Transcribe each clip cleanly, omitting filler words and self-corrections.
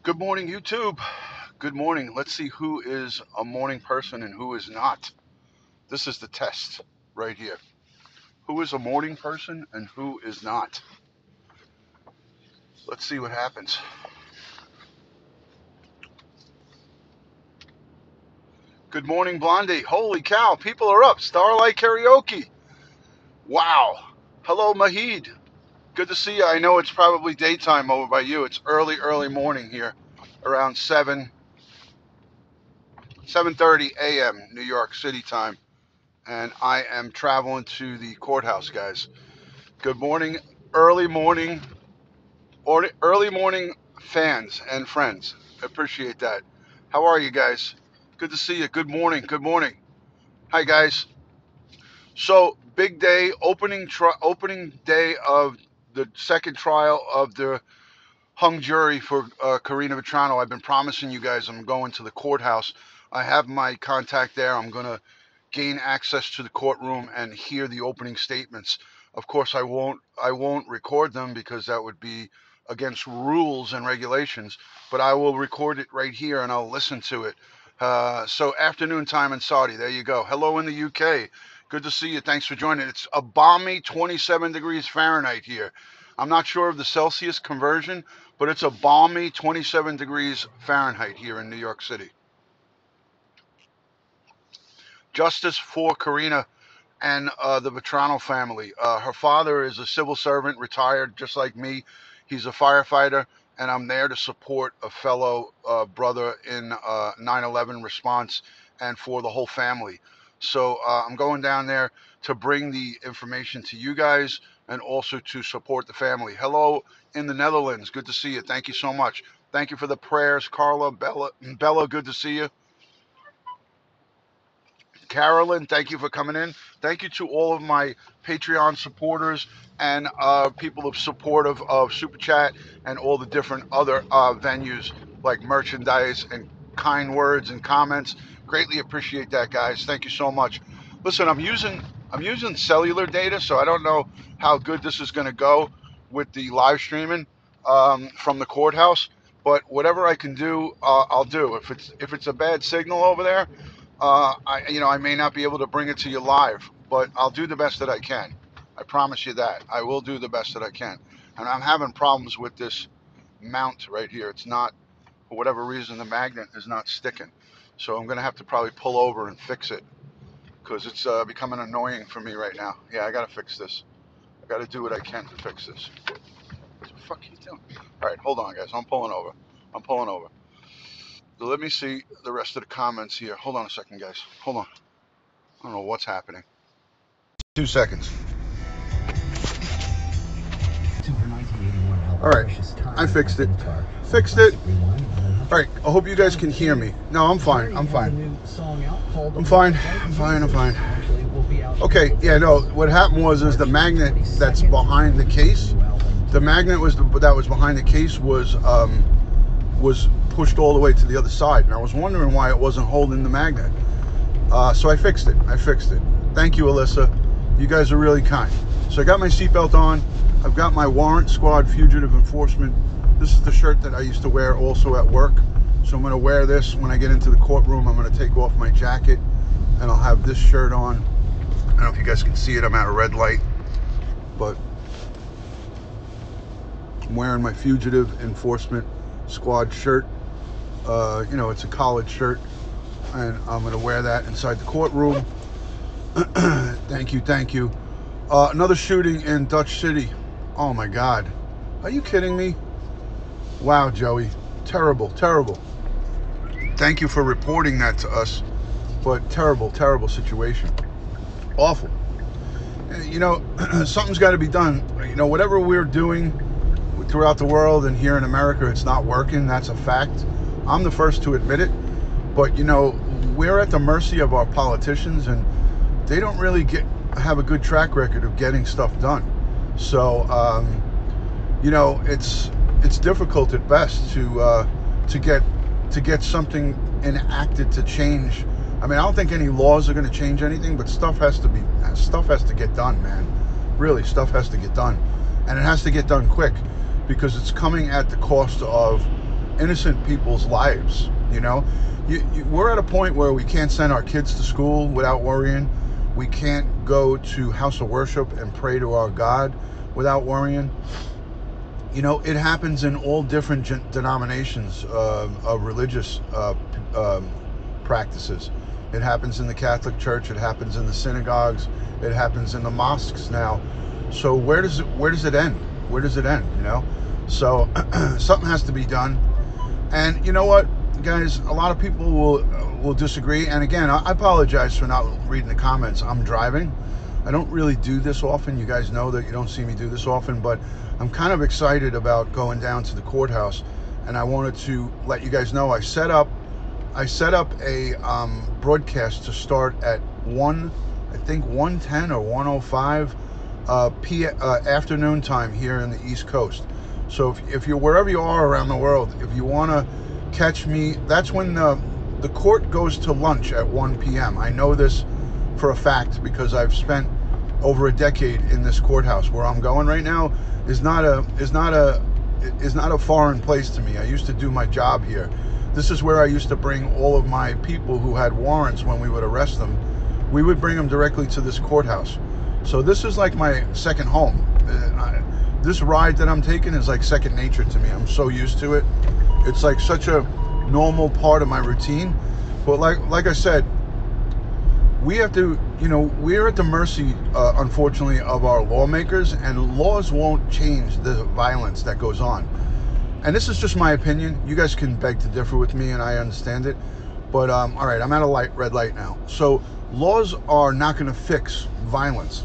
Good morning, YouTube. Good morning. Let's see who is a morning person and who is not. This is the test right here. Who is a morning person and who is not? Let's see what happens. Good morning, Blondie. Holy cow, people are up. Starlight Karaoke. Wow. Hello, Mahid. Good to see you. I know it's probably daytime over by you. It's early morning here, around 7:30 a.m. New York City time. And I am traveling to the courthouse, guys. Good morning, early morning, or early morning fans and friends. Appreciate that. How are you guys? Good to see you. Good morning. Good morning. Hi guys. So big day, opening day of the second trial of the hung jury for Karina Vetrano. I've been promising you guys I'm going to the courthouse. I have my contact there. I'm gonna gain access to the courtroom and hear the opening statements. Of course, I won't record them because that would be against rules and regulations, but I will record it right here and I'll listen to it. So afternoon time in Saudi, there you go. Hello in the UK. Good to see you. Thanks for joining. It's a balmy 27 degrees Fahrenheit here. I'm not sure of the Celsius conversion, but it's a balmy 27 degrees Fahrenheit here in New York City. Justice for Karina and the Vetrano family. Her father is a civil servant, retired just like me. He's a firefighter, and I'm there to support a fellow brother in 9/11 response and for the whole family. So I'm going down there to bring the information to you guys and also to support the family. Hello in the Netherlands. Good to see you. Thank you so much. Thank you for the prayers, Carla, Bella, good to see you. Carolyn, thank you for coming in. Thank you to all of my Patreon supporters and people of support of Super Chat and all the different other venues like merchandise and kind words and comments. Greatly appreciate that, guys. Thank you so much. Listen, I'm using cellular data, so I don't know how good this is going to go with the live streaming from the courthouse. But whatever I can do, I'll do. If it's a bad signal over there, I may not be able to bring it to you live, but I'll do the best that I can. I promise you that. I will do the best that I can. And I'm having problems with this mount right here. It's not, for whatever reason, the magnet is not sticking. So I'm going to have to probably pull over and fix it because it's becoming annoying for me right now. Yeah, I got to fix this. I got to do what I can to fix this. What the fuck are you doing? All right, hold on, guys. I'm pulling over. So let me see the rest of the comments here. Hold on a second, guys. Hold on. I don't know what's happening. 2 seconds. All right, I fixed it. All right, I hope you guys can hear me. No, I'm fine. I'm fine. Okay, yeah, no, what happened is the magnet that's behind the case, the magnet that was behind the case was pushed all the way to the other side, and I was wondering why it wasn't holding the magnet. So I fixed it. Thank you, Alyssa. You guys are really kind. So I got my seatbelt on. I've got my Warrant Squad Fugitive Enforcement. This is the shirt that I used to wear also at work. So I'm going to wear this when I get into the courtroom. I'm going to take off my jacket and I'll have this shirt on. I don't know if you guys can see it. I'm at a red light, but I'm wearing my Fugitive Enforcement Squad shirt. It's a college shirt, and I'm going to wear that inside the courtroom. Thank you. Another shooting in Dutch City. Oh my God. Are you kidding me? Wow, Joey. Terrible. Thank you for reporting that to us. But terrible situation. Awful. Something's got to be done. Whatever we're doing throughout the world and here in America, it's not working. That's a fact. I'm the first to admit it. But, we're at the mercy of our politicians, and they don't really have a good track record of getting stuff done. So, it's difficult at best to get something enacted to change. I mean, I don't think any laws are going to change anything, but stuff has to get done, man. Really, stuff has to get done, and it has to get done quick because it's coming at the cost of innocent people's lives. We're at a point where we can't send our kids to school without worrying. We can't go to house of worship and pray to our God without worrying. It happens in all different denominations of religious practices. It happens in the Catholic Church. It happens in the synagogues. It happens in the mosques now. So where does it end? Where does it end? So something has to be done. And you know what, guys? A lot of people will disagree. And again, I apologize for not reading the comments. I'm driving. I don't really do this often. You guys know that you don't see me do this often, but I'm kind of excited about going down to the courthouse, and I wanted to let you guys know I set up a broadcast to start at 110 or 105 afternoon time here in the East Coast. So if you're wherever you are around the world, if you want to catch me, that's when the court goes to lunch at 1 p.m. I know this for a fact because I've spent over a decade in this courthouse. Where I'm going right now is not a foreign place to me. I used to do my job here. This is where I used to bring all of my people who had warrants when we would arrest them. We would bring them directly to this courthouse. So this is like my second home. This ride that I'm taking is like second nature to me. I'm so used to it. It's like such a normal part of my routine. But like I said, we have to, we're at the mercy, unfortunately, of our lawmakers, and laws won't change the violence that goes on. And this is just my opinion. You guys can beg to differ with me, and I understand it. But all right, I'm at a red light now. So laws are not going to fix violence.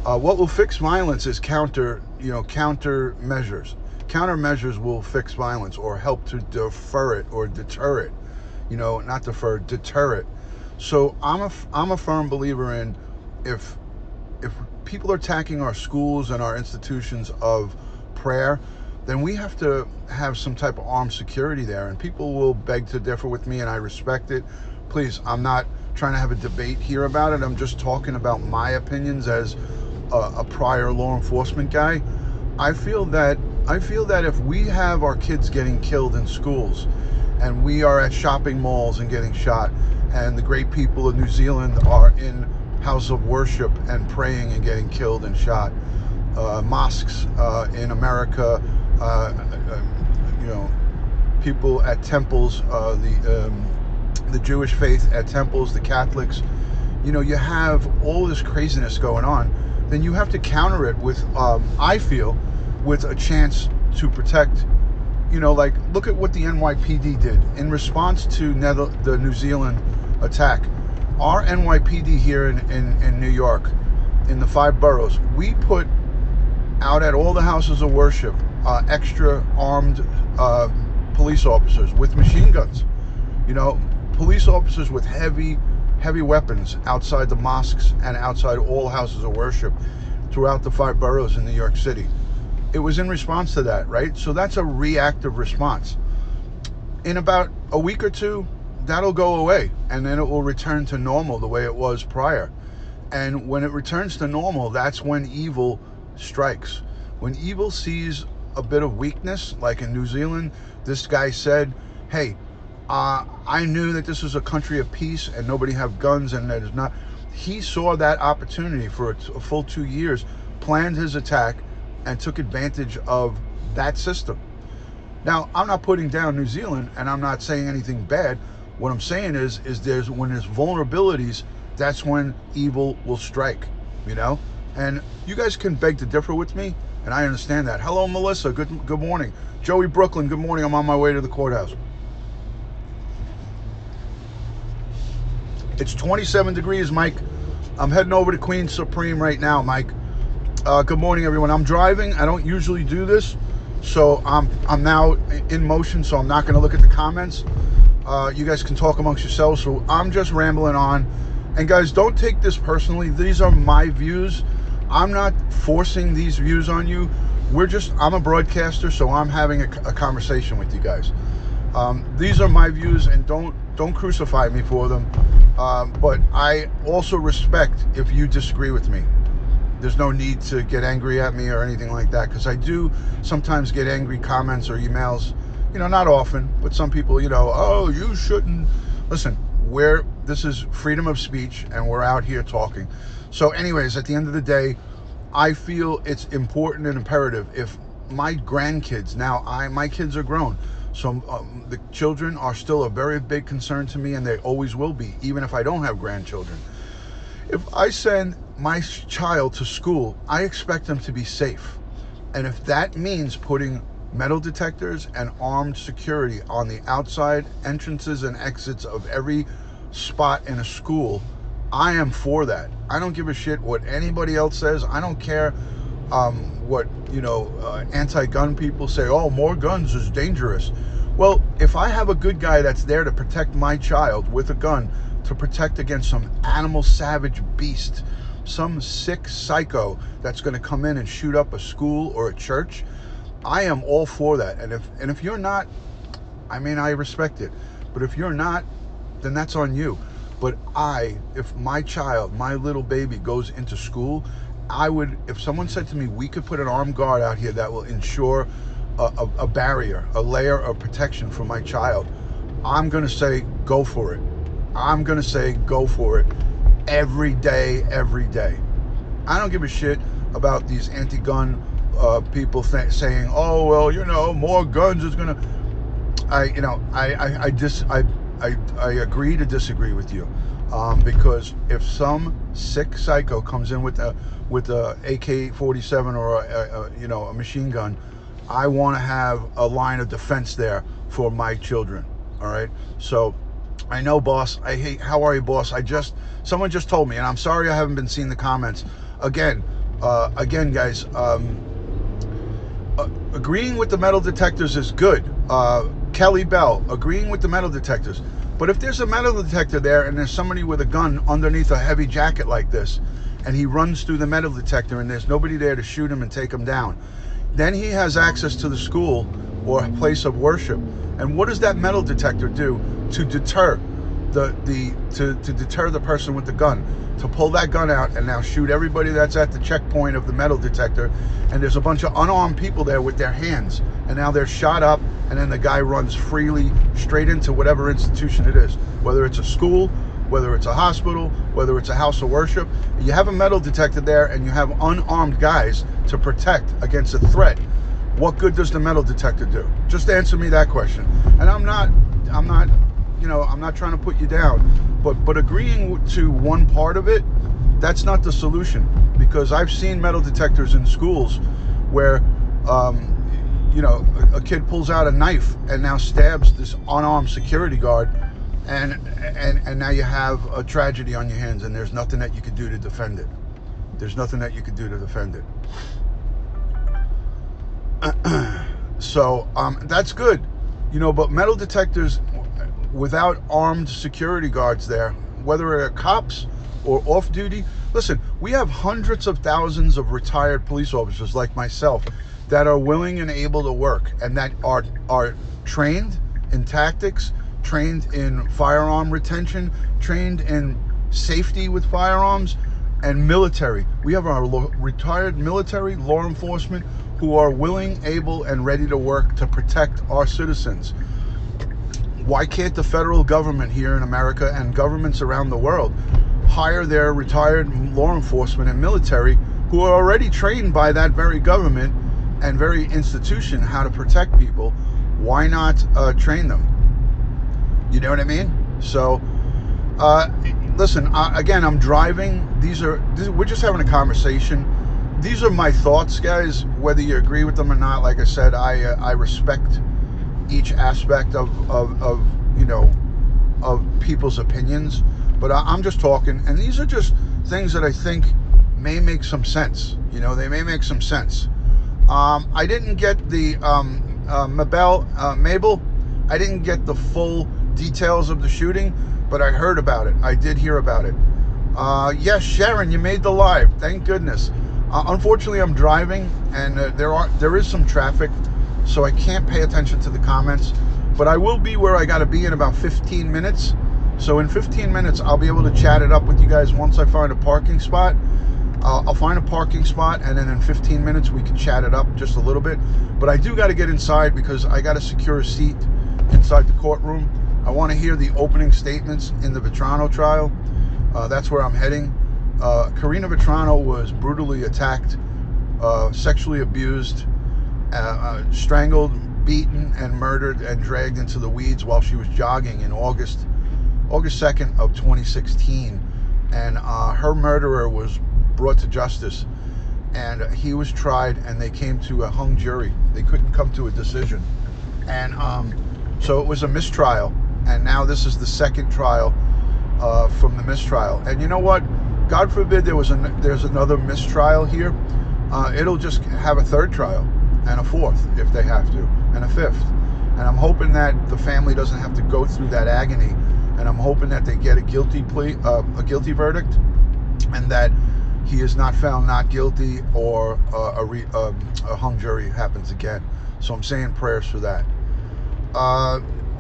What will fix violence is counter measures. Countermeasures will fix violence or help to defer it or deter it. Not defer, deter it. So I'm a firm believer in if people are attacking our schools and our institutions of prayer, then we have to have some type of armed security there. And people will beg to differ with me, and I respect it. Please, I'm not trying to have a debate here about it. I'm just talking about my opinions as a prior law enforcement guy. I feel that if we have our kids getting killed in schools, and we are at shopping malls and getting shot, and the great people of New Zealand are in house of worship and praying and getting killed and shot, mosques in America, people at temples, the Jewish faith at temples, the Catholics, you have all this craziness going on, then you have to counter it with, I feel, with a chance to protect. Like, look at what the NYPD did in response to the New Zealand attack. Our NYPD here in New York, in the 5 boroughs, we put out at all the houses of worship extra armed police officers with machine guns. Police officers with heavy weapons outside the mosques and outside all houses of worship throughout the 5 boroughs in New York City. It was in response to that, right? So that's a reactive response. In about a week or two, that'll go away, and then it will return to normal the way it was prior. And when it returns to normal, that's when evil strikes. When evil sees a bit of weakness, like in New Zealand, this guy said, hey, I knew that this was a country of peace and nobody have guns, and that is not. He saw that opportunity for a full 2 years, planned his attack, and took advantage of that system. Now, I'm not putting down New Zealand, and I'm not saying anything bad. What I'm saying is when there's vulnerabilities, that's when evil will strike, And you guys can beg to differ with me, and I understand that. Hello, Melissa. Good morning. Joey Brooklyn. Good morning. I'm on my way to the courthouse. It's 27 degrees, Mike. I'm heading over to Queen Supreme right now, Mike. Good morning, everyone. I'm driving. I don't usually do this, so I'm now in motion, so I'm not going to look at the comments. You guys can talk amongst yourselves, so I'm just rambling on. And guys, don't take this personally. These are my views. I'm not forcing these views on you. I'm a broadcaster, so I'm having a conversation with you guys. These are my views, and don't crucify me for them. But I also respect if you disagree with me. There's no need to get angry at me or anything like that, because I do sometimes get angry comments or emails, not often, but some people, oh, you shouldn't. Listen, this is freedom of speech, and we're out here talking. So anyways, at the end of the day, I feel it's important and imperative. If my grandkids, my kids are grown, so the children are still a very big concern to me, and they always will be, even if I don't have grandchildren. If I send my child to school, I expect them to be safe. And if that means putting metal detectors and armed security on the outside entrances and exits of every spot in a school, I am for that. I don't give a shit what anybody else says. I don't care what anti-gun people say. Oh, more guns is dangerous. Well, if I have a good guy that's there to protect my child with a gun, to protect against some animal savage beast, some sick psycho that's going to come in and shoot up a school or a church, I am all for that. And if you're not, I respect it. But if you're not, then that's on you. But if my child, my little baby goes into school, if someone said to me, we could put an armed guard out here that will ensure a barrier, a layer of protection for my child, I'm going to say, go for it. I'm going to say, go for it every day, every day. I don't give a shit about these anti-gun people saying, oh, well, more guns is going to, I agree to disagree with you, because if some sick psycho comes in with a AK-47 or a machine gun, I want to have a line of defense there for my children. All right. So I know, boss. How are you, boss? Someone just told me, and I'm sorry I haven't been seeing the comments. Again, guys. Agreeing with the metal detectors is good. Kelly Bell, agreeing with the metal detectors. But if there's a metal detector there and there's somebody with a gun underneath a heavy jacket like this, and he runs through the metal detector and there's nobody there to shoot him and take him down, then he has access to the school or a place of worship. And what does that metal detector do to deter the person with the gun? To pull that gun out and now shoot everybody that's at the checkpoint of the metal detector, and there's a bunch of unarmed people there with their hands, and now they're shot up, and then the guy runs freely straight into whatever institution it is, whether it's a school, whether it's a hospital, whether it's a house of worship. You have a metal detector there and you have unarmed guys to protect against a threat. What good does the metal detector do? Just answer me that question. And I'm not trying to put you down, but agreeing to one part of it, that's not the solution. Because I've seen metal detectors in schools where, a kid pulls out a knife and now stabs this unarmed security guard, and now you have a tragedy on your hands, and there's nothing that you could do to defend it. There's nothing that you could do to defend it. So that's good, but metal detectors without armed security guards there, whether they're cops or off duty. Listen, we have hundreds of thousands of retired police officers like myself that are willing and able to work, and that are trained in tactics, trained in firearm retention, trained in safety with firearms, and military. We have our retired military, law enforcement, who are willing, able, and ready to work to protect our citizens. Why can't the federal government here in America and governments around the world hire their retired law enforcement and military who are already trained by that very government and very institution how to protect people? Why not train them? You know what I mean? So, listen, again, I'm driving. We're just having a conversation. These are my thoughts, guys, whether you agree with them or not. Like I said, I respect each aspect of people's opinions, but I'm just talking, and these are just things that I think may make some sense. They may make some sense. I didn't get the Mabel, I didn't get the full details of the shooting, but I heard about it. I did hear about it. Yes, Sharon, you made the live. Thank goodness. Unfortunately, I'm driving, and there is some traffic, so I can't pay attention to the comments. But I will be where I got to be in about 15 minutes. So in 15 minutes, I'll be able to chat it up with you guys once I find a parking spot. I'll find a parking spot, and then in 15 minutes we can chat it up just a little bit. But I do got to get inside because I got to secure a seat inside the courtroom. I want to hear the opening statements in the Vetrano trial. That's where I'm heading. Karina Vetrano was brutally attacked, sexually abused, strangled, beaten, and murdered and dragged into the weeds while she was jogging in August 2nd of 2016. And her murderer was brought to justice, and he was tried, and they came to a hung jury. They couldn't come to a decision, and so it was a mistrial, and now this is the second trial from the mistrial. And you know what? God forbid there's another mistrial here. It'll just have a third trial and a fourth if they have to, and a fifth. And I'm hoping that the family doesn't have to go through that agony, and I'm hoping that they get a guilty plea, a guilty verdict, and that he is not found not guilty, or a hung jury happens again. So I'm saying prayers for that.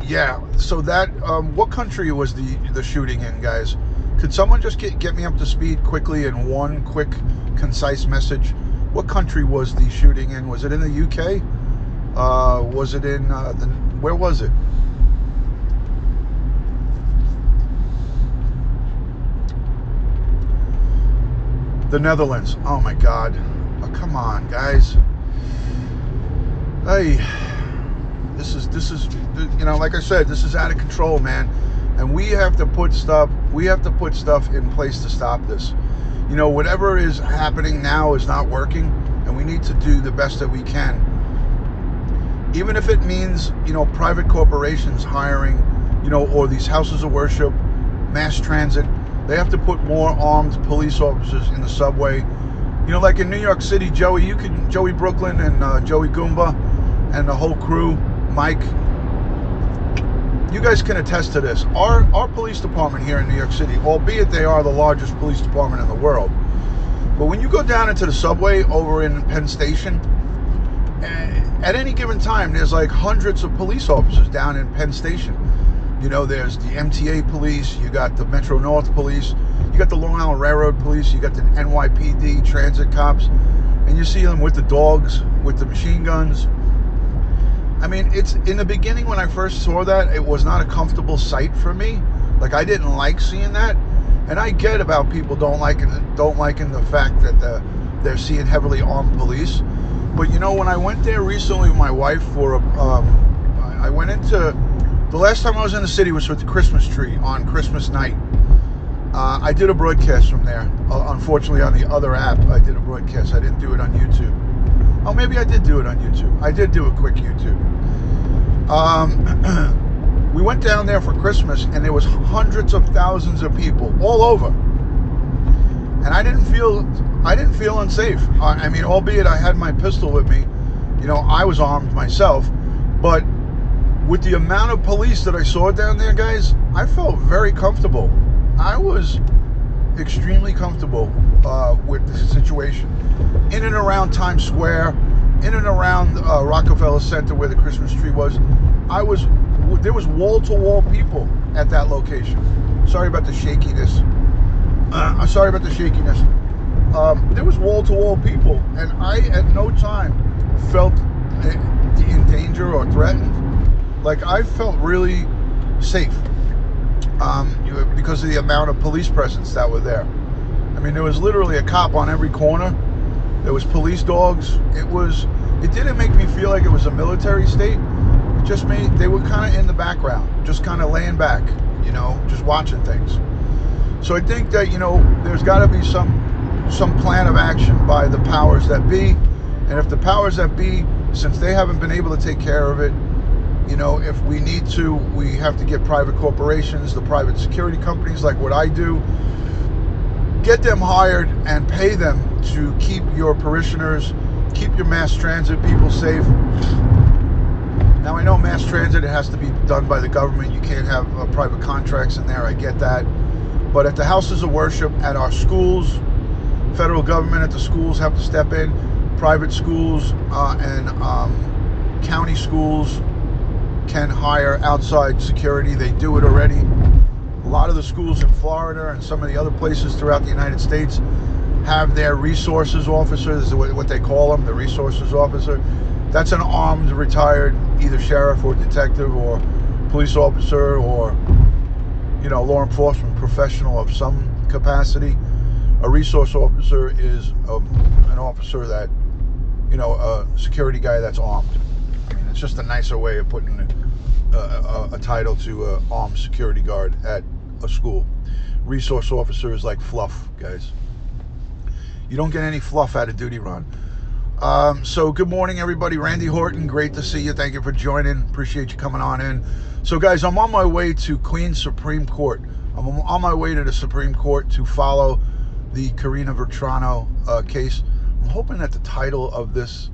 Yeah. So that what country was the shooting in, guys? Could someone just get me up to speed quickly in one quick, concise message? What country was the shooting in? Was it in the UK? Was it in where was it? The Netherlands. Oh my God. Oh, come on, guys. Hey, this is you know, like I said, this is out of control, man. And we have to put stuff in place to stop this. You know, whatever is happening now is not working, and we need to do the best that we can. Even if it means, you know, private corporations hiring, you know, or these houses of worship, mass transit. They have to put more armed police officers in the subway. You know, like in New York City, Joey Brooklyn and Joey Goomba and the whole crew, Mike, you guys can attest to this. Our police department here in New York City, albeit they are the largest police department in the world, but when you go down into the subway over in Penn Station, at any given time, there's like hundreds of police officers down in Penn Station. You know, there's the MTA police, you got the Metro North police, you got the Long Island Railroad police, you got the NYPD transit cops, and you see them with the dogs, with the machine guns. I mean, it's in the beginning when I first saw that, it was not a comfortable sight for me. Like, I didn't like seeing that, and I get about people don't liking the fact that they're seeing heavily armed police. But you know, when I went there recently with my wife for I went into. The last time I was in the city was with the Christmas tree on Christmas night. I did a broadcast from there. Unfortunately, on the other app, I did a broadcast. I didn't do it on YouTube. Oh, maybe I did do it on YouTube. I did do a quick YouTube. We went down there for Christmas, and there was hundreds of thousands of people all over. And I didn't feel unsafe. I mean, albeit I had my pistol with me. You know, I was armed myself, but with the amount of police that I saw down there, guys, I felt very comfortable. I was extremely comfortable with the situation. In and around Times Square, in and around Rockefeller Center where the Christmas tree was, there was wall-to-wall people at that location. Sorry about the shakiness. I'm sorry about the shakiness. There was wall-to-wall people, and I at no time felt in danger or threatened. Like, I felt really safe because of the amount of police presence that were there. I mean, there was literally a cop on every corner. There was police dogs. It didn't make me feel like it was a military state. It just made, they were kind of in the background, just kind of laying back, you know, just watching things. So I think that, you know, there's got to be some plan of action by the powers that be. And if the powers that be, since they haven't been able to take care of it, you know, if we need to, we have to get private corporations, the private security companies like what I do, get them hired and pay them to keep your parishioners, keep your mass transit people safe. Now, I know mass transit, it has to be done by the government. You can't have private contracts in there. I get that. But at the houses of worship, at our schools, federal government at the schools have to step in. Private schools and county schools can hire outside security. They do it already. A lot of the schools in Florida and some of the other places throughout the United States, have their resources officer, this is what they call them, the resources officer. That's an armed, retired, either sheriff or detective or police officer or, law enforcement professional of some capacity. A resource officer is an officer that, a security guy that's armed. I mean, it's just a nicer way of putting a title to an armed security guard at a school. Resource officer is like fluff, guys. You don't get any fluff out of duty, Ron. So good morning, everybody. Randy Horton, great to see you. Thank you for joining. Appreciate you coming on in. So, guys, I'm on my way to Queens Supreme Court. I'm on my way to the Supreme Court to follow the Karina Vetrano case. I'm hoping that the title of this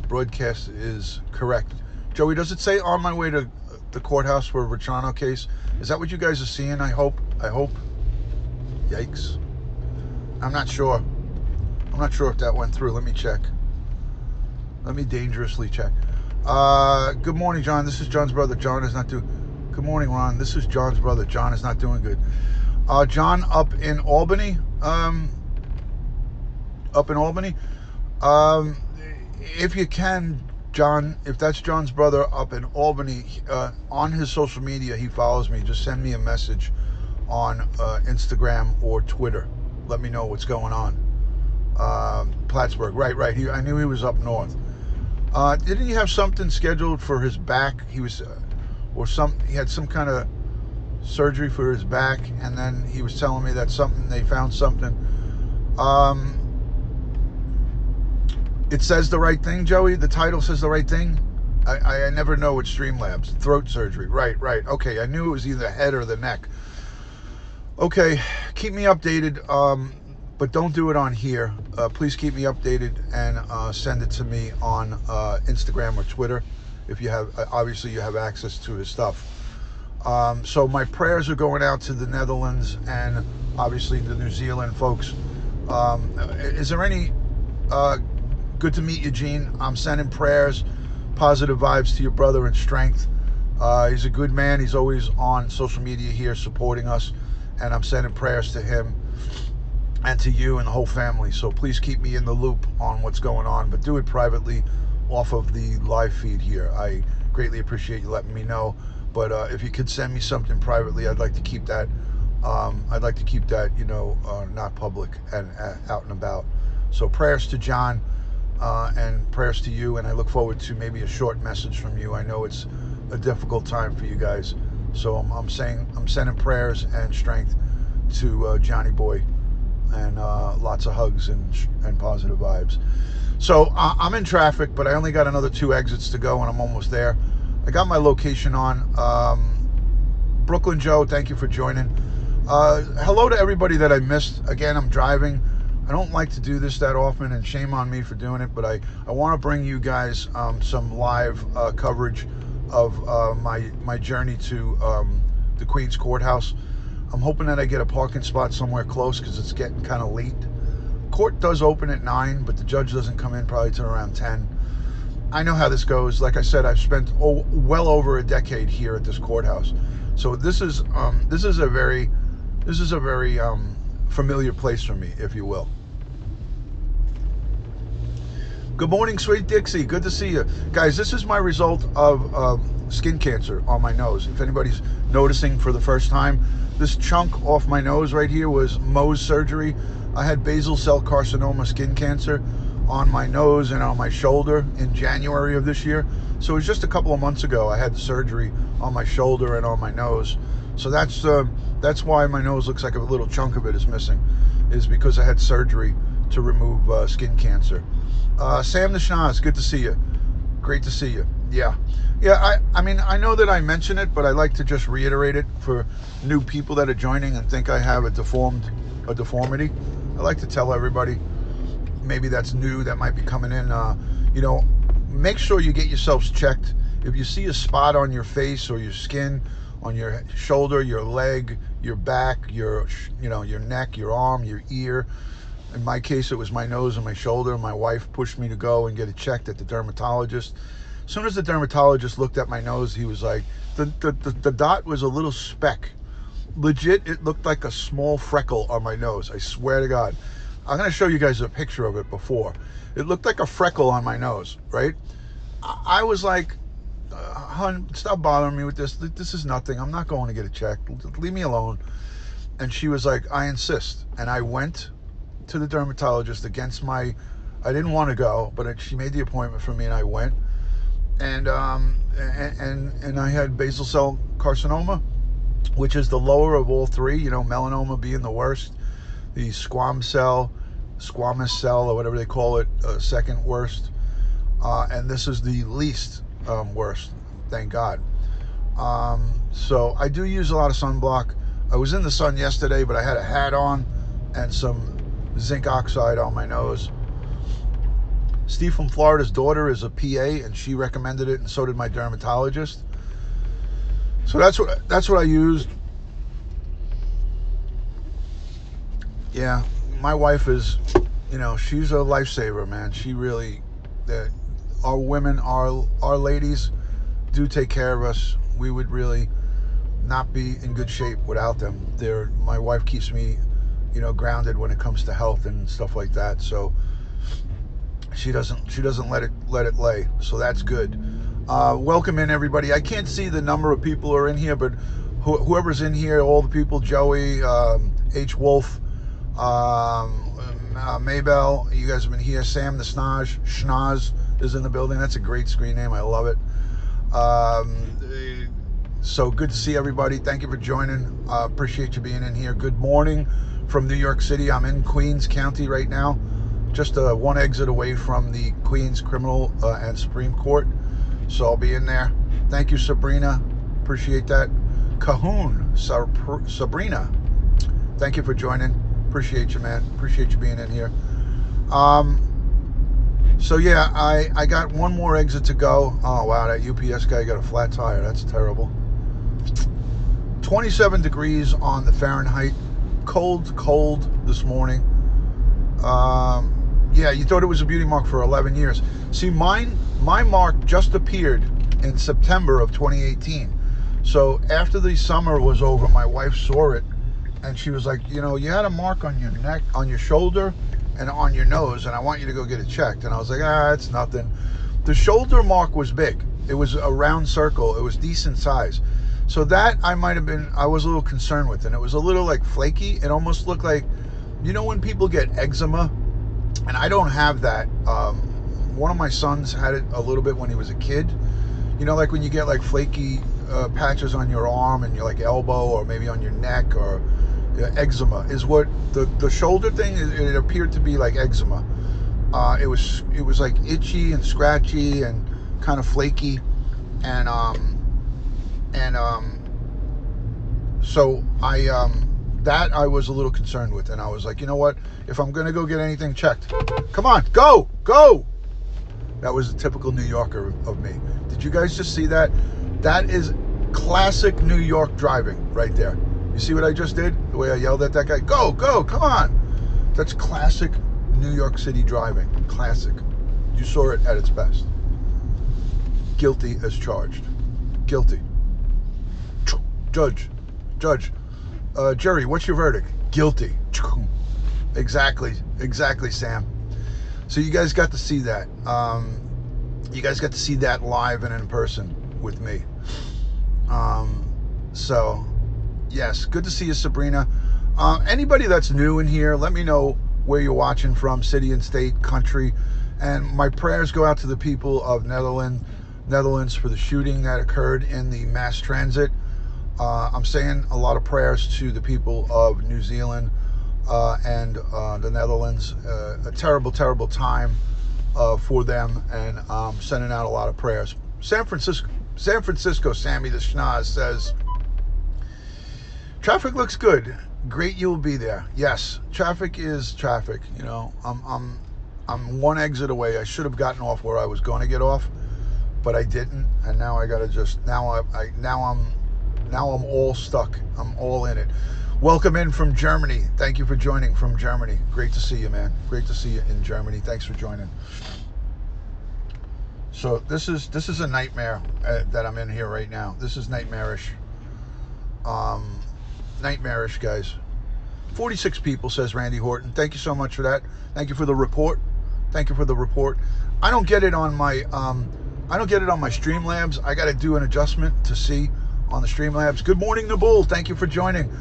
broadcast is correct. Joey, does it say on my way to the courthouse for a Vetrano case? Is that what you guys are seeing? I hope. Yikes. I'm not sure. I'm not sure if that went through. Let me check. Let me dangerously check. Good morning, John. This is John's brother. John is not doing... Good morning, Ron. This is John's brother. John is not doing good. John up in Albany. If you can, John, if that's John's brother up in Albany, on his social media, he follows me. Just send me a message on Instagram or Twitter. Let me know what's going on. Plattsburgh, right. I knew he was up north. Didn't he have something scheduled for his back? He was, he had some kind of surgery for his back, and then he was telling me that they found something. It says the right thing, Joey. The title says the right thing. I never know with Streamlabs. Throat surgery, right. Okay, I knew it was either the head or the neck. Okay, keep me updated. But don't do it on here. Please keep me updated and send it to me on Instagram or Twitter if you have, obviously you have access to his stuff. So my prayers are going out to the Netherlands and obviously the New Zealand folks. Is there any, good to meet you, Gene. I'm sending prayers, positive vibes to your brother and strength. He's a good man. He's always on social media here supporting us, and I'm sending prayers to him and to you and the whole family. So please keep me in the loop on what's going on, but do it privately off of the live feed here. I greatly appreciate you letting me know. But if you could send me something privately, I'd like to keep that. Not public and out and about. So prayers to John and prayers to you, and I look forward to maybe a short message from you. I know it's a difficult time for you guys, so I'm sending prayers and strength to Johnny Boy. And lots of hugs and positive vibes. So I'm in traffic, but I only got another 2 exits to go, and I'm almost there. I got my location on. Brooklyn Joe, thank you for joining. Hello to everybody that I missed. Again, I'm driving. I don't like to do this that often, and shame on me for doing it, but I want to bring you guys some live coverage of my journey to the Queens Courthouse. I'm hoping that I get a parking spot somewhere close because it's getting kind of late. Court does open at 9, but the judge doesn't come in probably till around 10. I know how this goes. Like I said, I've spent well over a decade here at this courthouse, so this is a very familiar place for me, if you will. Good morning, Sweet Dixie. Good to see you. Guys, this is my result of skin cancer on my nose. If anybody's noticing for the first time, this chunk off my nose right here was Mohs surgery. I had basal cell carcinoma skin cancer on my nose and on my shoulder in January of this year. So it was just a couple of months ago I had the surgery on my shoulder and on my nose. So that's why my nose looks like a little chunk of it is missing, is because I had surgery to remove skin cancer. Sam the Schnoz, good to see you. Great to see you. Yeah, I mean, I know that I mentioned it, but I like to just reiterate it for new people that are joining and think I have a deformity. I like to tell everybody, maybe that's new, that might be coming in, make sure you get yourselves checked. If you see a spot on your face or your skin, on your shoulder, your leg, your back, your neck, your arm, your ear. In my case, it was my nose and my shoulder. My wife pushed me to go and get it checked at the dermatologist. As soon as the dermatologist looked at my nose, he was like, the dot was a little speck. Legit, it looked like a small freckle on my nose. I swear to God. I'm going to show you guys a picture of it before. It looked like a freckle on my nose, right? I was like, hun, stop bothering me with this. This is nothing. I'm not going to get it checked. Leave me alone. And she was like, I insist. And I went to the dermatologist against my, I didn't want to go, but she made the appointment for me and I went. And I had basal cell carcinoma, which is the lower of all three, you know, melanoma being the worst, the squamous cell, or whatever they call it, second worst. And this is the least worst, thank God. So I do use a lot of sunblock. I was in the sun yesterday, but I had a hat on and some zinc oxide on my nose. Steve from Florida's daughter is a PA, and she recommended it, and so did my dermatologist. So that's what I used. Yeah, my wife is, you know, she's a lifesaver, man. She really, our women, our ladies do take care of us. We would really not be in good shape without them. My wife keeps me, you know, grounded when it comes to health and stuff like that. So she doesn't let it lay. So that's good. Welcome in, everybody. I can't see the number of people who are in here, but whoever's in here, all the people, Joey, H. Wolf, Maybell, you guys have been here. Sam the Schnoz is in the building. That's a great screen name. I love it. So good to see everybody. Thank you for joining. Appreciate you being in here. Good morning from New York City. I'm in Queens County right now, just one exit away from the Queens Criminal and Supreme Court. So I'll be in there. Thank you, Sabrina. Appreciate that. Cahoon, Sabrina. Thank you for joining. Appreciate you, man. Appreciate you being in here. So yeah, I got one more exit to go. Oh wow, that UPS guy got a flat tire. That's terrible. 27 degrees on the Fahrenheit. Cold this morning. Yeah, you thought it was a beauty mark for 11 years. See, my mark just appeared in September of 2018. So after the summer was over, my wife saw it, and she was like, you know, you had a mark on your neck, on your shoulder, and on your nose, and I want you to go get it checked. And I was like, it's nothing. The shoulder mark was big. It was a round circle. It was decent size. So that I was a little concerned with, and it was a little like flaky. It almost looked like, you know, when people get eczema, and I don't have that. One of my sons had it a little bit when he was a kid. You know, like when you get like flaky patches on your arm and your like elbow, or maybe on your neck, or eczema is what the shoulder thing. It appeared to be like eczema. It was like itchy and scratchy and kind of flaky, and so I was a little concerned with, and I was like, you know what? If I'm gonna go get anything checked, come on, go! That was a typical New Yorker of me. Did you guys just see that? That is classic New York driving right there. You see what I just did? The way I yelled at that guy, go, come on. That's classic New York City driving. Classic. You saw it at its best. Guilty as charged. Guilty. Judge, jury, what's your verdict? Guilty. Exactly, Sam. So you guys got to see that. You guys got to see that live and in person with me. So, yes, good to see you, Sabrina. Anybody that's new in here, let me know where you're watching from, city and state, country. And my prayers go out to the people of Netherlands for the shooting that occurred in the mass transit. I'm saying a lot of prayers to the people of New Zealand and the Netherlands. A terrible, terrible time for them, and sending out a lot of prayers. San Francisco, Sammy the Schnoz says, traffic looks good. Great, you'll be there. Yes, traffic is traffic. You know, I'm one exit away. I should have gotten off where I was going to get off, but I didn't, and now I gotta now I'm all stuck. I'm all in it. Welcome in from Germany. Thank you for joining from Germany. Great to see you, man. Great to see you in Germany. Thanks for joining. So this is a nightmare that I'm in here right now. This is nightmarish. Nightmarish, guys. 46 people, says Randy Horton. Thank you so much for that. Thank you for the report. Thank you for the report. I don't get it on my Streamlabs. I got to do an adjustment to see on the Streamlabs. Good morning, Nabul. Thank you for joining.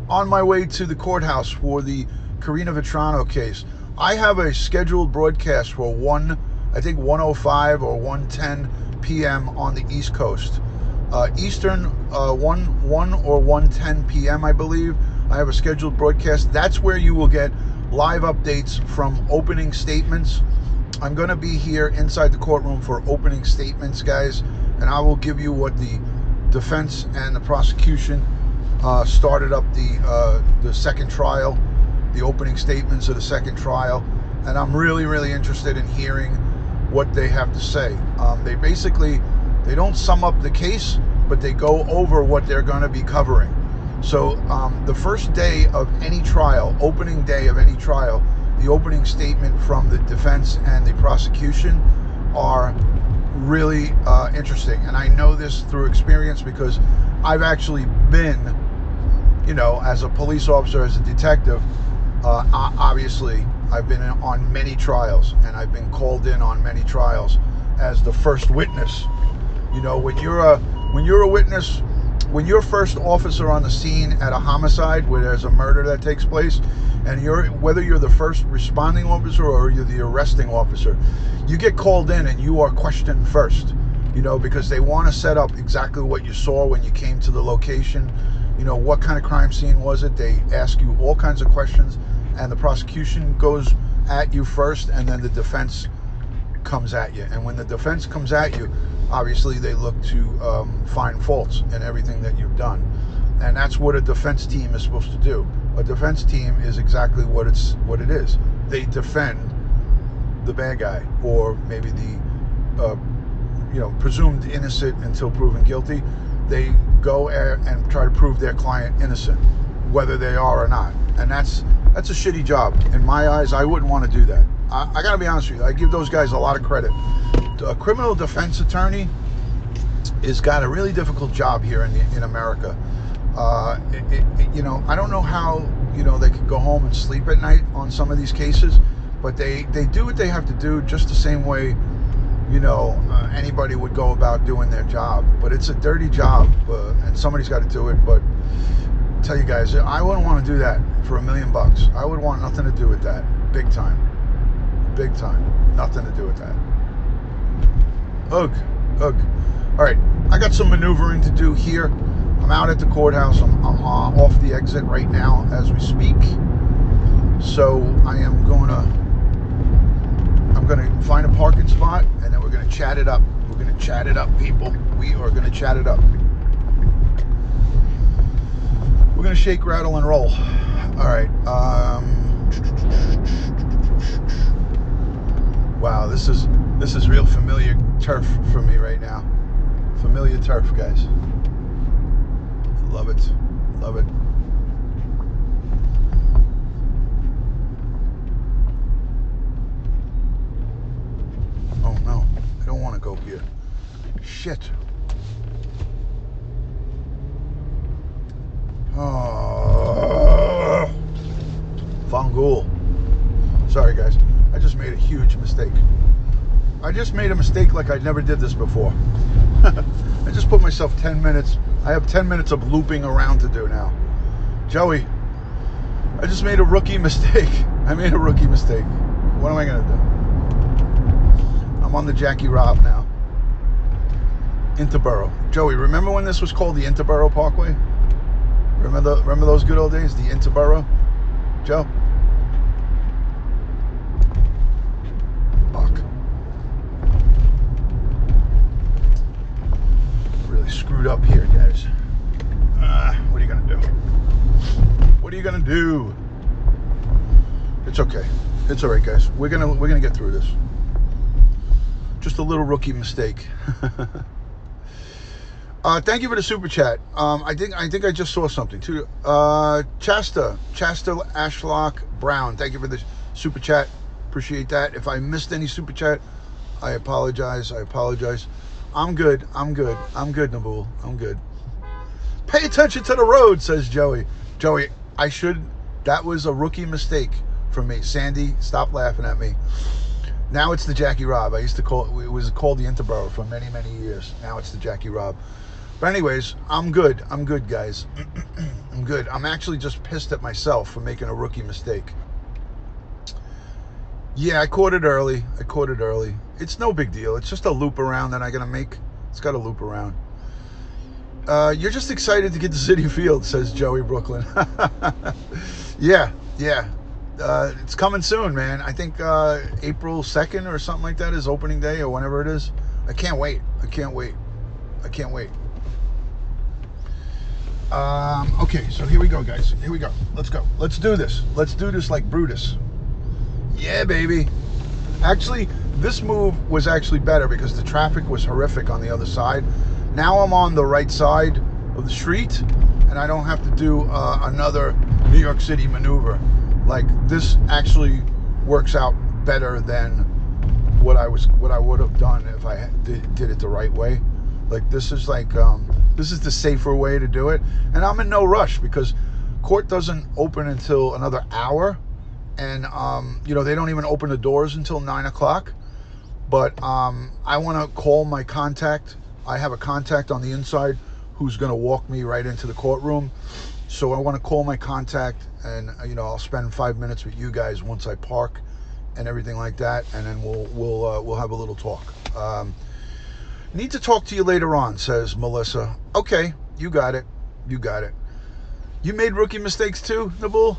On my way to the courthouse for the Karina Vetrano case. I have a scheduled broadcast for 1:05 or 1:10 p.m. on the East Coast. Eastern, 1 or 1:10 p.m. I believe. I have a scheduled broadcast. That's where you will get live updates from opening statements. I'm going to be here inside the courtroom for opening statements, guys, and I will give you what the defense and the prosecution started up the second trial, the opening statements of the second trial, and I'm really interested in hearing what they have to say. They don't sum up the case, but they go over what they're going to be covering. So the first day of any trial, opening day of any trial, the opening statement from the defense and the prosecution are really interesting. And I know this through experience because I've actually been, as a police officer, as a detective, obviously I've been on many trials, and I've been called in on many trials as the first witness. When you're a witness, when you're first officer on the scene at a homicide where there's a murder that takes place, and whether you're the first responding officer or you're the arresting officer, you get called in and you are questioned first, because they want to set up exactly what you saw when you came to the location. What kind of crime scene was it? They ask you all kinds of questions, and the prosecution goes at you first, and then the defense comes at you. And when the defense comes at you, obviously they look to find faults in everything that you've done. And that's what a defense team is supposed to do. A defense team is exactly what it is. They defend the bad guy, or maybe the presumed innocent until proven guilty. They go and try to prove their client innocent, whether they are or not. And that's a shitty job. In my eyes, I wouldn't want to do that. I got to be honest with you. I give those guys a lot of credit. A criminal defense attorney has got a really difficult job here in America. I don't know how they could go home and sleep at night on some of these cases, but they do what they have to do just the same way anybody would go about doing their job. But it's a dirty job, and somebody's got to do it. But I tell you guys, I wouldn't want to do that for $1 million. I would want nothing to do with that. Big time. Nothing to do with that. Ugh. All right, I got some maneuvering to do here. I'm out at the courthouse. I'm off the exit right now as we speak. So I'm gonna find a parking spot, and then we're gonna chat it up. We're gonna chat it up, people. We are gonna chat it up. We're gonna shake, rattle, and roll. All right. Wow, this is real familiar turf for me right now. Familiar turf, guys. Love it. Oh no, I don't want to go here. Shit. Oh, Fangool. Sorry, guys. I just made a huge mistake. I just made a mistake like I never did this before. I just put myself 10 minutes. I have 10 minutes of looping around to do now. Joey, I just made a rookie mistake. What am I going to do? I'm on the Jackie Robb now. Interborough. Joey, remember when this was called the Interborough Parkway? Remember those good old days? The Interborough? Joe? Fuck. Really screwed up here, guys. What are you gonna do? It's okay. It's all right, guys. We're gonna get through this. Just a little rookie mistake. Thank you for the super chat. I think I just saw something too. Chasta Ashlock Brown. Thank you for the super chat. Appreciate that. If I missed any super chat, I apologize. I'm good, Nabul. I'm good. Pay attention to the road, says Joey. Joey, I should That was a rookie mistake for me. Sandy, stop laughing at me. Now it's the Jackie Rob. I used to call it was called the Interborough for many, many years. Now it's the Jackie Rob. But anyways, I'm good. I'm good, guys. I'm good. I'm actually just pissed at myself for making a rookie mistake. Yeah, I caught it early. It's no big deal. It's just a loop around that I gotta make. It's got a loop around. You're just excited to get to Citi Field, says Joey Brooklyn. Yeah. It's coming soon, man. I think April 2nd or something like that is opening day or whenever it is. I can't wait. Okay, so here we go, guys. Here we go. Let's go. Let's do this. Let's do this like Brutus. Yeah, baby. Actually, this move was actually better because the traffic was horrific on the other side. Now I'm on the right side of the street, and I don't have to do another New York City maneuver. Like, this actually works out better than what I would have done if I did it the right way. Like, this is like this is the safer way to do it, and I'm in no rush because court doesn't open until another hour, and you know, they don't even open the doors until 9 o'clock. But I want to call my contact. I have a contact on the inside who's going to walk me right into the courtroom. So I want to call my contact, and you know, I'll spend 5 minutes with you guys once I park and everything like that, and then we'll have a little talk. Need to talk to you later on, says Melissa. Okay, you got it. You made rookie mistakes too, Nabul?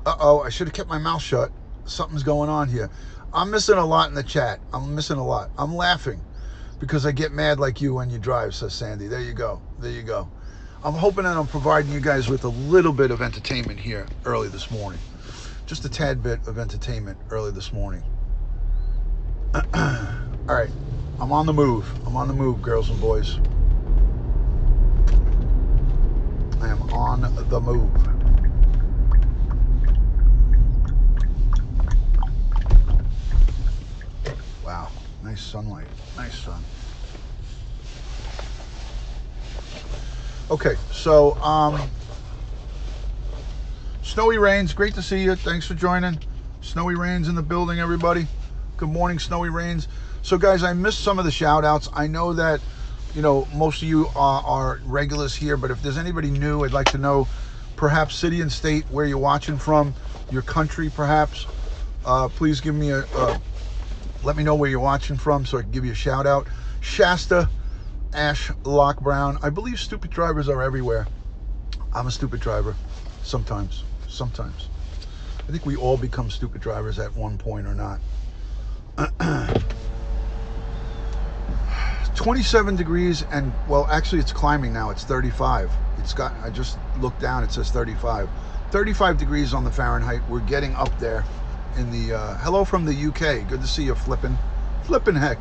Uh-oh, I should have kept my mouth shut. Something's going on here. I'm missing a lot in the chat. I'm missing a lot. I'm laughing because I get mad like you when you drive, says Sandy. There you go. I'm hoping that I'm providing you guys with a little bit of entertainment here early this morning. Just a tad bit of entertainment early this morning. All right, I'm on the move. Girls and boys. I am on the move. Wow, nice sunlight. Nice sun. Okay, so Snowy Rains, great to see you. Thanks for joining. Snowy Rains in the building, everybody. Good morning, Snowy Rains. So guys, I missed some of the shout outs. I know that, you know, most of you are regulars here, but if there's anybody new, I'd like to know perhaps city and state where you're watching from, your country perhaps. Please give me let me know where you're watching from so I can give you a shout out. Shasta, Ash, Lock Brown. I believe stupid drivers are everywhere. I'm a stupid driver. Sometimes. I think we all become stupid drivers at one point or not. 27 degrees, and well, actually it's climbing now. It's 35. I just looked down, it says 35. 35 degrees on the Fahrenheit. We're getting up there in the hello from the UK. Good to see you, flippin' heck.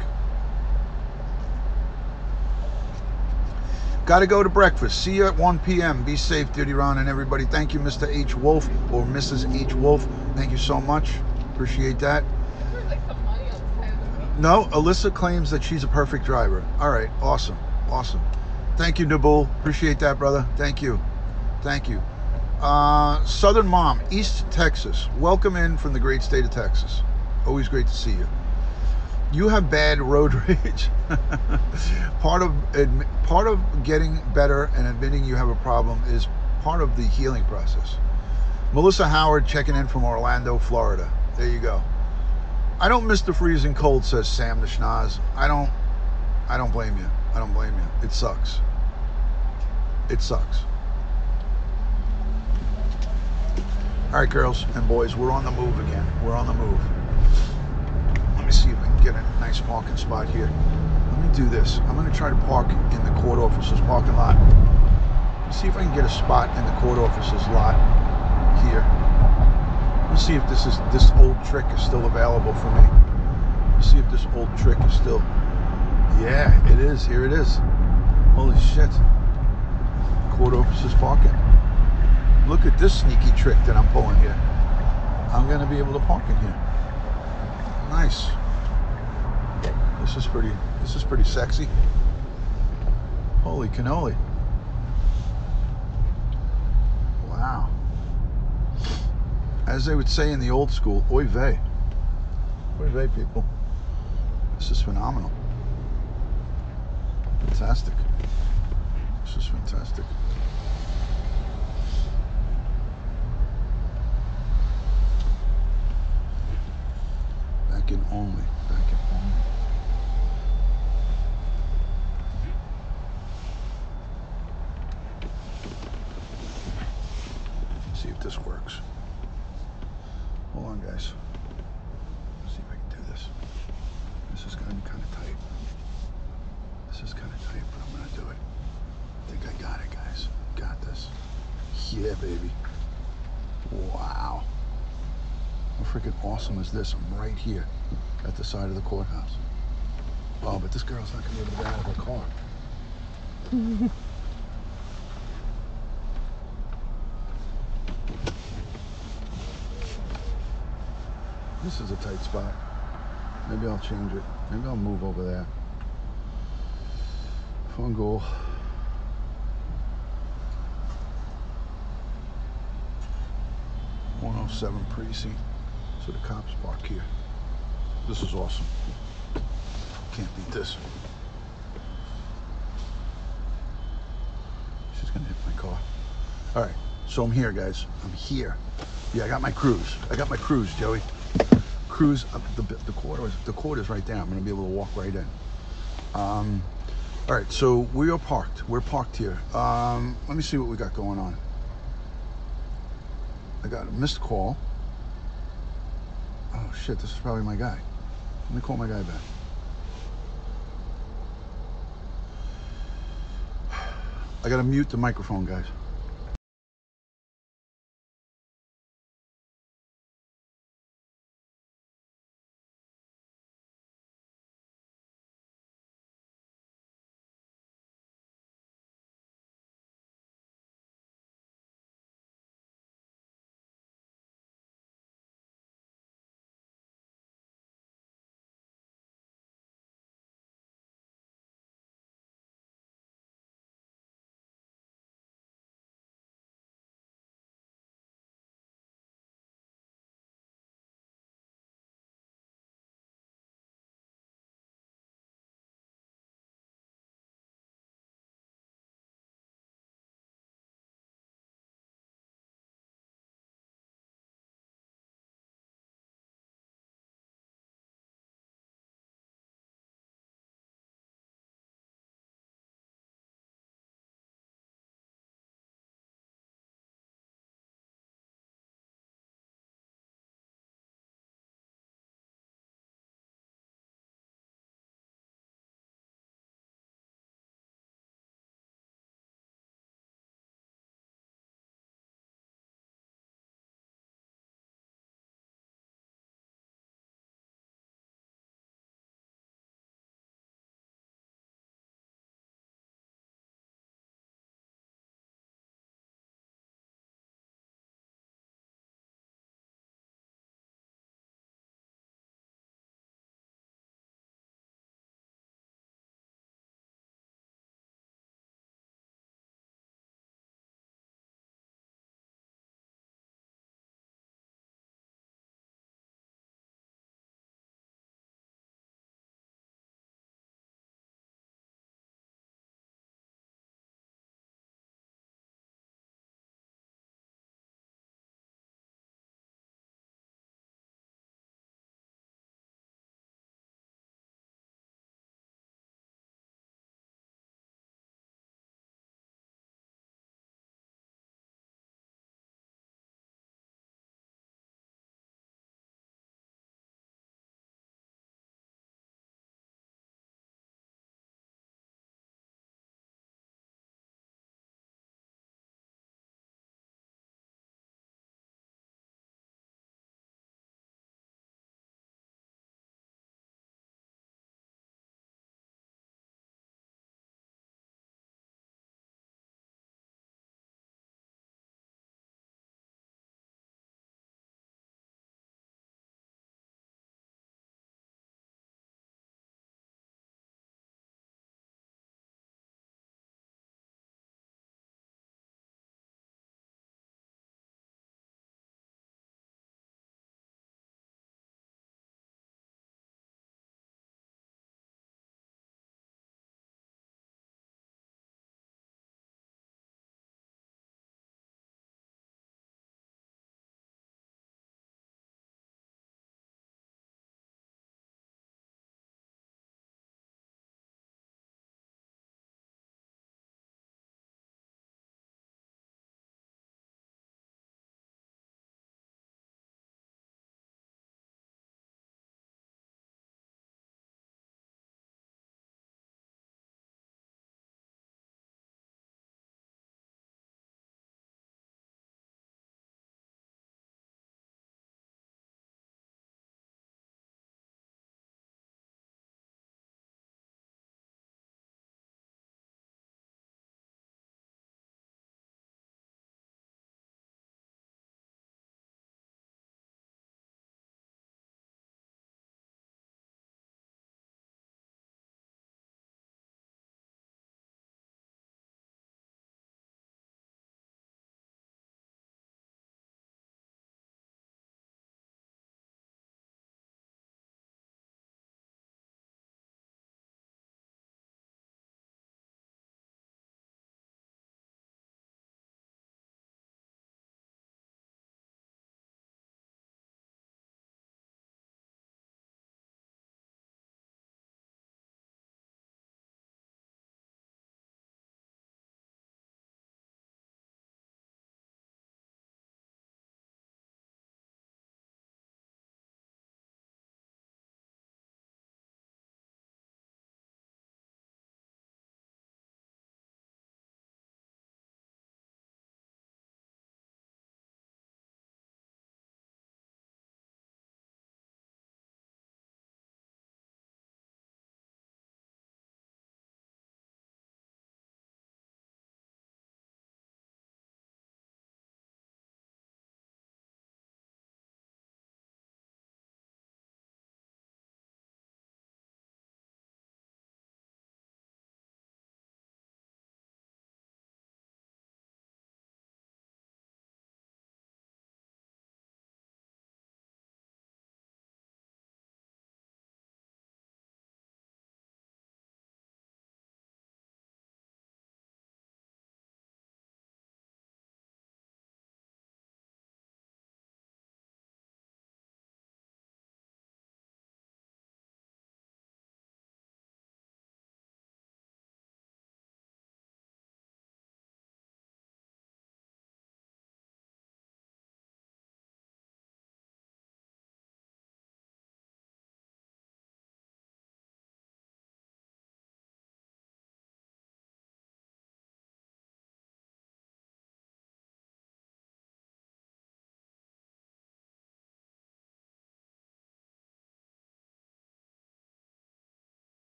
Gotta go to breakfast. See you at 1 p.m. Be safe, Duty Ron and everybody. Thank you, Mr. H. Wolf or Mrs. H. Wolf. Thank you so much. Appreciate that. No, Alyssa claims that she's a perfect driver. All right, awesome. Thank you, Nabul. Appreciate that, brother. Thank you. Southern Mom, East Texas. Welcome in from the great state of Texas. Always great to see you. You have bad road rage. Part of getting better and admitting you have a problem is part of the healing process. Melissa Howard checking in from Orlando, Florida. There you go. I don't miss the freezing cold, says Sam the Schnoz. I don't blame you. It sucks. All right, girls and boys, we're on the move again. Let me see if I can get a nice parking spot here. Let me do this. I'm going to try to park in the court officer's parking lot. Let me see if I can get a spot in the court officer's lot here. Let me see if this old trick is still available for me. Let me see if this old trick is still... Yeah, it is. Here it is. Holy shit. Court officer's parking. Look at this sneaky trick that I'm pulling here. I'm going to be able to park in here. Nice. This is pretty sexy. Holy cannoli. Wow. As they would say in the old school, oy vey. Oy vey, people. This is phenomenal. Fantastic. This is fantastic. Back in only. Back in only. Let's see if this works. Hold on, guys. Let's see if I can do this. This is going to be kind of tight. This is kind of tight, but I'm going to do it. I think I got it, guys. Got this. Yeah, baby. Wow. How freaking awesome is this? I'm right here at the side of the courthouse. Oh, but this girl's not going to be able to get out of her car. This is a tight spot. Maybe I'll change it. Maybe I'll move over there. Phone goal. .107 precinct. So the cops park here. This is awesome. Can't beat this. She's gonna hit my car. All right, so I'm here, guys. I'm here. Yeah, I got my cruise. I got my cruise, Joey. Cruise up the court is right there. I'm gonna be able to walk right in. All right, so we are parked. We're parked here. Let me see what we got going on. I got a missed call. Oh shit, this is probably my guy. Let me call my guy back. I gotta mute the microphone, guys.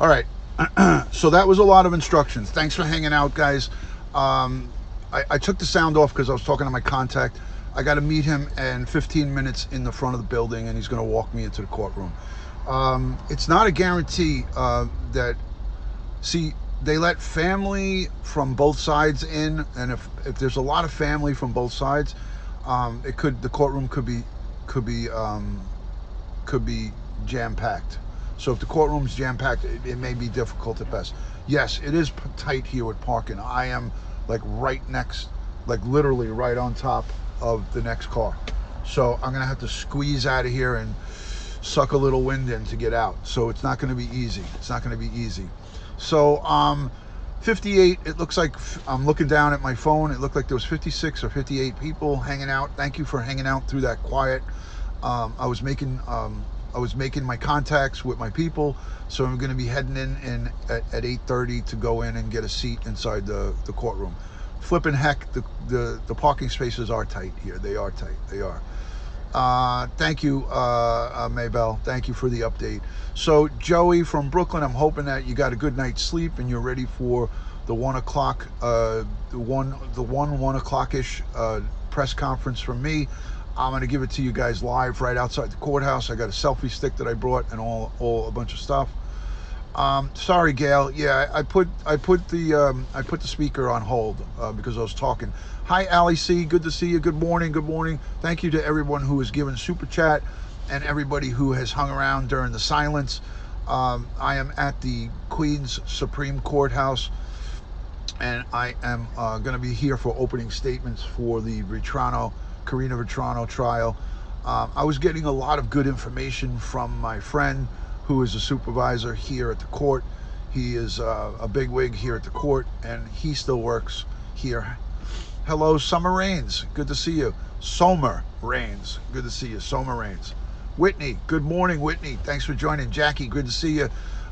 All right. So that was a lot of instructions. Thanks for hanging out, guys. I took the sound off because I was talking to my contact. I got to meet him in 15 minutes in the front of the building, and he's going to walk me into the courtroom. It's not a guarantee that, see, they let family from both sides in, and if there's a lot of family from both sides, the courtroom could be jam packed. So if the courtroom's jam packed, it may be difficult at best. Yes, it is tight here with parking. I am like right next, like literally right on top of the next car. So I'm gonna have to squeeze out of here and suck a little wind in to get out. So it's not gonna be easy. It's not gonna be easy. So 58, it looks like, I'm looking down at my phone, it looked like there was 56 or 58 people hanging out. Thank you for hanging out through that quiet. I was making my contacts with my people, so I'm going to be heading in at 8:30 to go in and get a seat inside the courtroom. Flipping heck, the parking spaces are tight here. They are tight. They are. Thank you, Maybell. Thank you for the update. So Joey from Brooklyn, I'm hoping that you got a good night's sleep and you're ready for the 1 o'clock, the 1 o'clock ish press conference from me. I'm gonna give it to you guys live right outside the courthouse. I got a selfie stick that I brought and all a bunch of stuff. Sorry, Gail. Yeah, I put the speaker on hold because I was talking. Hi, Ali C. Good to see you. Good morning. Good morning. Thank you to everyone who has given super chat and everybody who has hung around during the silence. I am at the Queens Supreme Courthouse, and I am going to be here for opening statements for the Karina Vetrano trial. I was getting a lot of good information from my friend who is a supervisor here at the court. He is a bigwig here at the court, and he still works here. Hello, Summer Rains. Good to see you. Somer Rains. Good to see you. Somer Rains. Whitney. Good morning, Whitney. Thanks for joining. Jackie. Good to see you.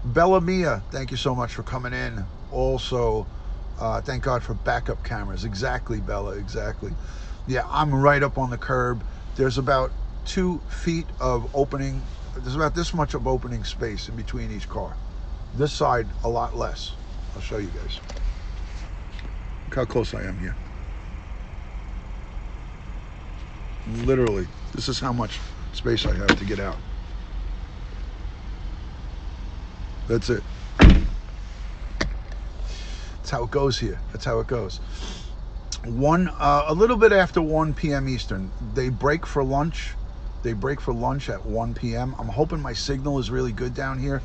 Bella Mia. Thank you so much for coming in. Also, thank God for backup cameras. Exactly, Bella. Exactly. Yeah, I'm right up on the curb. There's about 2 feet of opening. There's about this much of opening space in between each car. This side, a lot less. I'll show you guys. Look how close I am here. Literally, this is how much space I have to get out. That's it. That's how it goes here. That's how it goes. A little bit after 1 p.m. Eastern, they break for lunch. They break for lunch at 1 p.m. I'm hoping my signal is really good down here.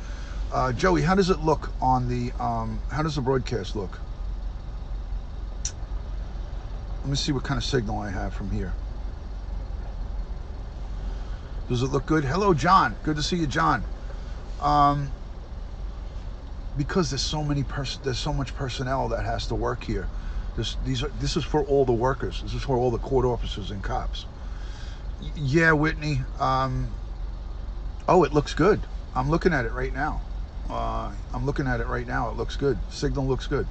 Joey, how does it look on the, how does the broadcast look? Let me see what kind of signal I have from here. Does it look good? Hello, John. Good to see you, John. Because there's so much personnel that has to work here. This is for all the workers. This is for all the court officers and cops. Yeah, Whitney. Oh, it looks good. I'm looking at it right now. It looks good. Signal looks good.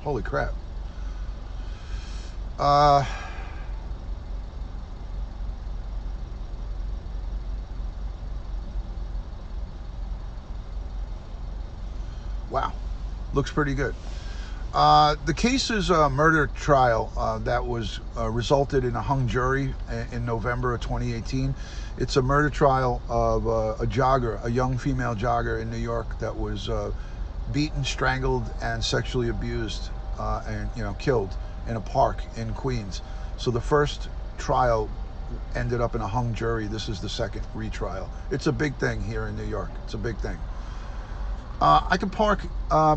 Holy crap. Wow. Looks pretty good. The case is a murder trial that was resulted in a hung jury in November of 2018. It's a murder trial of a young female jogger in New York that was beaten, strangled, and sexually abused and killed in a park in Queens. So the first trial ended up in a hung jury. This is the second retrial. It's a big thing here in New York. It's a big thing. I can park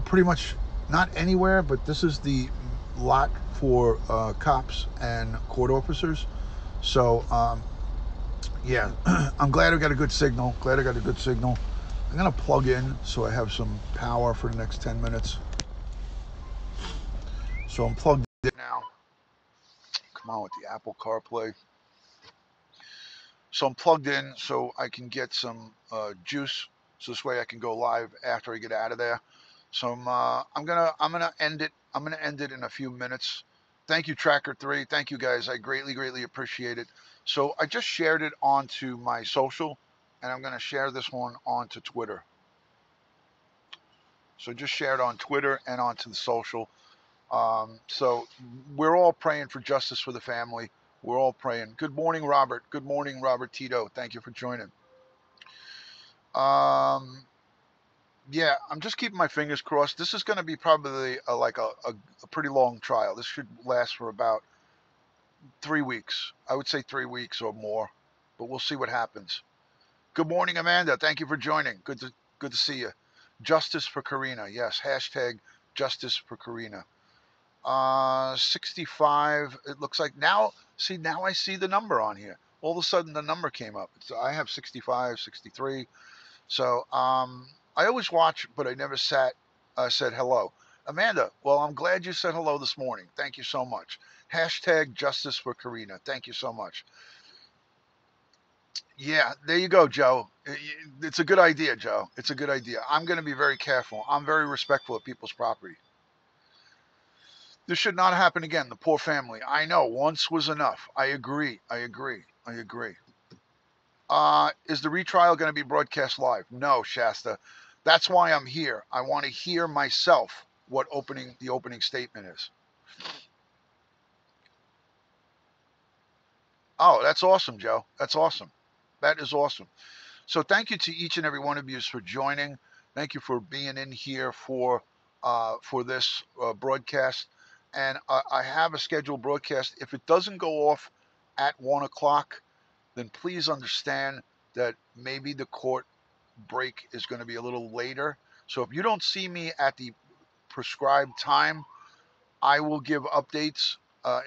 pretty much not anywhere, but this is the lot for cops and court officers. So yeah, I'm glad I got a good signal. I'm gonna plug in so I have some power for the next 10 minutes. So I'm plugged in now. Come on with the Apple CarPlay. So I'm plugged in so I can get some juice. So this way I can go live after I get out of there. So I'm gonna end it. I'm gonna end it in a few minutes. Thank you, Tracker3. Thank you, guys. I greatly appreciate it. So I just shared it onto my social, and I'm gonna share this one onto Twitter. So just share it on Twitter and onto the social. So we're all praying for justice for the family. We're all praying. Good morning, Robert. Good morning, Robert Tito. Thank you for joining. Um, yeah, I'm just keeping my fingers crossed. This is going to be probably a pretty long trial. This should last for about 3 weeks. I would say 3 weeks or more, but we'll see what happens. Good morning, Amanda. Thank you for joining. Good to see you. Justice for Karina. Yes, hashtag justice for Karina. 65. It looks like now. See, now I see the number on here. All of a sudden, the number came up. So I have 65, 63. So I always watch, but I never said hello. Amanda, well, I'm glad you said hello this morning. Thank you so much. Hashtag justice for Karina. Thank you so much. Yeah, there you go, Joe. It's a good idea, Joe. It's a good idea. I'm going to be very careful. I'm very respectful of people's property. This should not happen again. The poor family. I know. Once was enough. I agree. I agree. I agree. Is the retrial going to be broadcast live? No, Shasta. That's why I'm here. I want to hear myself what the opening statement is. Oh, that's awesome, Joe. That's awesome. That is awesome. So thank you to each and every one of you for joining. Thank you for being in here for this broadcast. And I have a scheduled broadcast. If it doesn't go off at 1 o'clock, then please understand that maybe the court break is going to be a little later. So if you don't see me at the prescribed time, I will give updates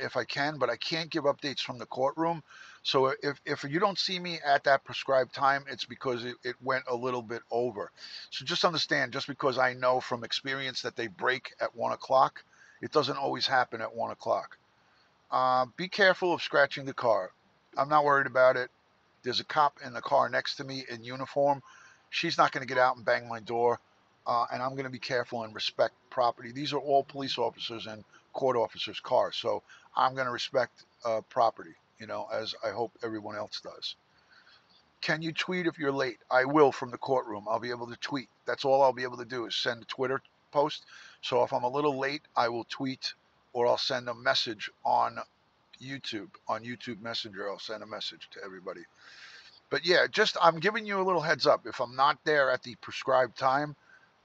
if I can, but I can't give updates from the courtroom. So if you don't see me at that prescribed time, it's because it went a little bit over. So just understand, just because I know from experience that they break at 1 o'clock, it doesn't always happen at 1 o'clock. Be careful of scratching the car. I'm not worried about it. There's a cop in the car next to me in uniform. She's not going to get out and bang my door. And I'm going to be careful and respect property. These are all police officers and court officers' cars. So I'm going to respect property, as I hope everyone else does. Can you tweet if you're late? I will from the courtroom. I'll be able to tweet. That's all I'll be able to do is send a Twitter post. So if I'm a little late, I will tweet or I'll send a message on YouTube. On YouTube Messenger, I'll send a message to everybody. But yeah, just I'm giving you a little heads up. If I'm not there at the prescribed time,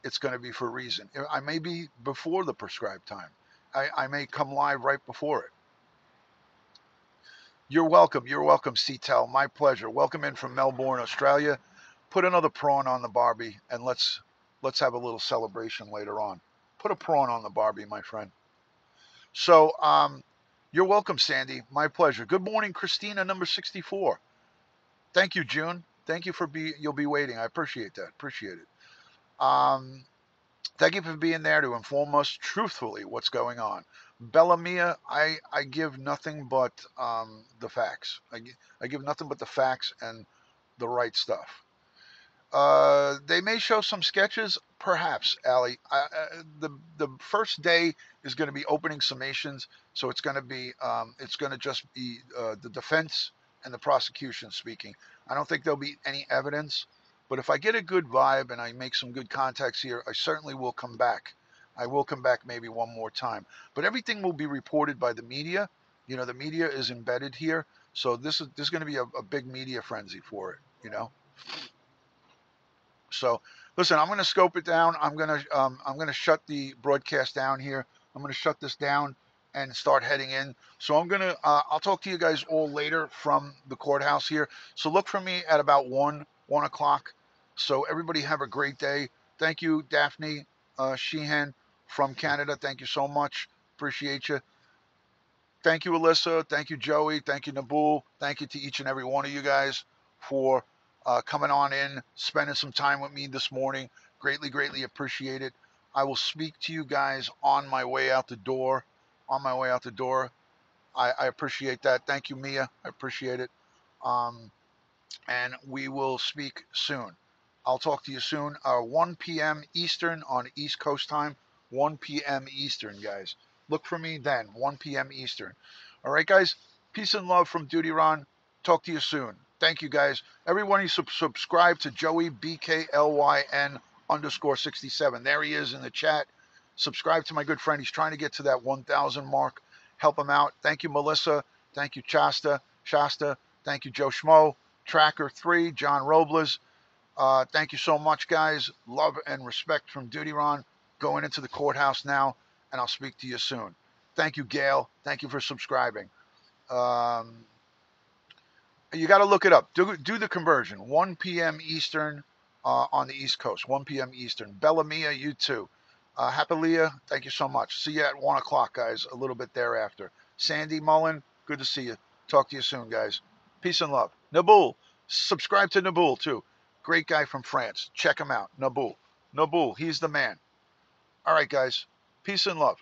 it's going to be for a reason. I may be before the prescribed time. I may come live right before it. You're welcome. You're welcome, CTEL. My pleasure. Welcome in from Melbourne, Australia. Put another prawn on the Barbie and let's have a little celebration later on. Put a prawn on the Barbie, my friend. So you're welcome, Sandy. My pleasure. Good morning, Christina, number 64. Thank you, June. Thank you you'll be waiting. I appreciate that. Appreciate it. Um, Thank you for being there to inform us truthfully what's going on. Bellamia, I give nothing but the facts. I give nothing but the facts and the right stuff. They may show some sketches, perhaps, Allie. The first day is going to be opening summations, so it's going to just be the defense and the prosecution speaking. I don't think there'll be any evidence, but if I get a good vibe and I make some good contacts here, I certainly will come back. I will come back maybe one more time, but everything will be reported by the media. The media is embedded here, so this is going to be a big media frenzy for it. So listen, I'm going to scope it down. I'm going to shut the broadcast down here. I'm going to shut this down and start heading in. So I'll talk to you guys all later from the courthouse here. So look for me at about 1 o'clock. So everybody have a great day. Thank you, Daphne Sheehan from Canada. Thank you so much. Appreciate you. Thank you, Alyssa. Thank you, Joey. Thank you, Nabul. Thank you to each and every one of you guys for coming on in, spending some time with me this morning. Greatly, greatly appreciate it. I will speak to you guys on my way out the door. On my way out the door. I appreciate that. Thank you, Mia. I appreciate it. Um, and we will speak soon. I'll talk to you soon. 1 p.m. Eastern on East Coast time. 1 p.m. Eastern, guys. Look for me then. 1 p.m. Eastern. All right, guys. Peace and love from Duty Ron. Talk to you soon. Thank you, guys. Everyone, subscribe to Joey BKLYN _67. There he is in the chat. Subscribe to my good friend. He's trying to get to that 1,000 mark. Help him out. Thank you, Melissa. Thank you, Shasta. Thank you, Joe Schmo. Tracker 3, John Robles. Thank you so much, guys. Love and respect from Duty Ron. Going into the courthouse now, and I'll speak to you soon. Thank you, Gail. Thank you for subscribing. You got to look it up. Do the conversion. 1 p.m. Eastern on the East Coast. 1 p.m. Eastern. Bellamia, you too. Hapilia, thank you so much. See you at 1 o'clock, guys, a little bit thereafter. Sandy Mullen, good to see you. Talk to you soon, guys. Peace and love. Naboul, subscribe to Naboul, too. Great guy from France. Check him out. Naboul, he's the man. All right, guys. Peace and love.